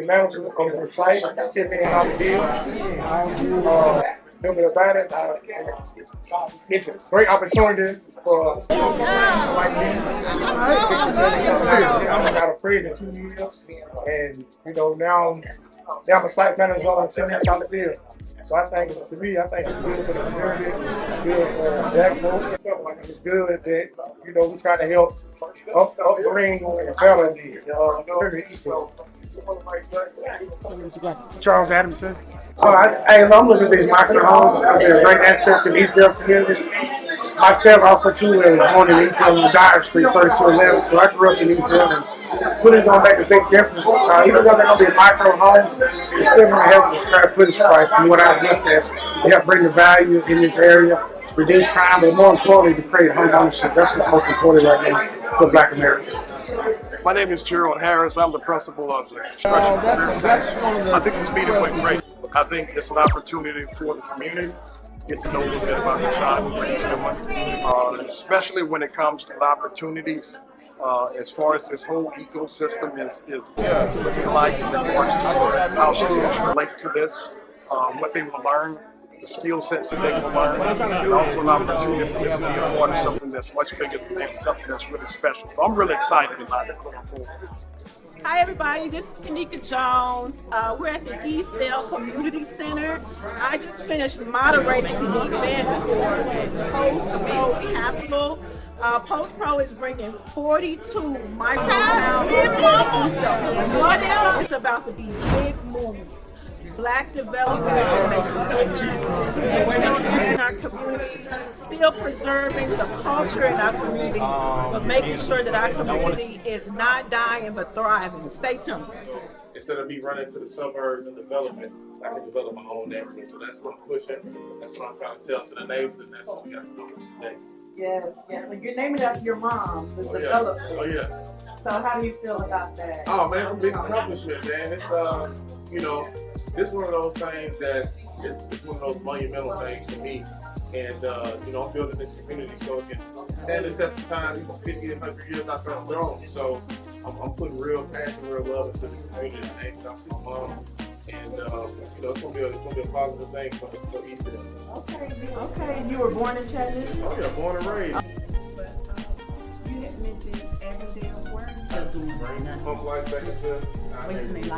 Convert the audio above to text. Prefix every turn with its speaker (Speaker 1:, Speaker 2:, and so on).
Speaker 1: development manager of the site, $10 million deal. Tell me about it. It's a great opportunity for like me. I'm out of prison 2 years, and now I'm a site manager on a $10 million deal. So I think, to me, I think it's good for the community. It's good for Jackson. It's good that we try to help upbring and develop Charles Adamson. I'm looking at these micro homes. They're a great asset to the Eastdale community. Myself also too was born in Eastdale on Dyer Street, 3211. So I grew up in Eastdale and really gonna make a big difference. Even though they're gonna be micro homes, it's still gonna help the square footage price from what I've looked at to help bring the value in this area, reduce crime, but more importantly to create home ownership. That's what's most important right now for Black Americans.
Speaker 2: My name is Gerald Harris. I'm the principal of the construction career center. I think this meeting went great. I think it's an opportunity for the community get to know a little bit about Rashad and what he's doing, especially when it comes to the opportunities as far as this whole ecosystem is looking like in regards to how students relate to this, what they will learn, the skill sets that they will learn, and also an opportunity for them to be a part of something that's much bigger than them, something that's really special. So I'm really excited about it going forward.
Speaker 3: Hi everybody, this is Kanika Jones. We're at the Eastdale Community Center. I just finished moderating the event for Post Pro Capital. Post Pro is bringing 42 microtowns to Eastdale. It's about to be big moves. Black developers are making big changes in our community, still preserving the culture in our community, but making sure that our community is not dying but thriving. Stay tuned.
Speaker 4: Instead of me running to the suburbs and development, I can develop my own neighborhood. So that's what I'm pushing. That's what I'm trying to tell to the neighbors, and that's what we got to do today.
Speaker 5: Yes. And you're naming after your mom, the developer.
Speaker 4: Oh yeah.
Speaker 5: So how do you feel about that?
Speaker 4: Oh man, it's a big accomplishment, man. It's this is one of those things that it's one of those monumental things for me. And I'm building this community so it can stand the test of time, 50 and 100 years after I'm grown. So I'm putting real passion, real love into the community. And I'm his mom. And it's gonna be a positive thing for Eastdale.
Speaker 5: Okay. And you were born in Chattanooga?
Speaker 4: Oh yeah, born and raised.
Speaker 5: You had mentioned Avondale where?
Speaker 4: Home life back into.
Speaker 5: Wait a minute,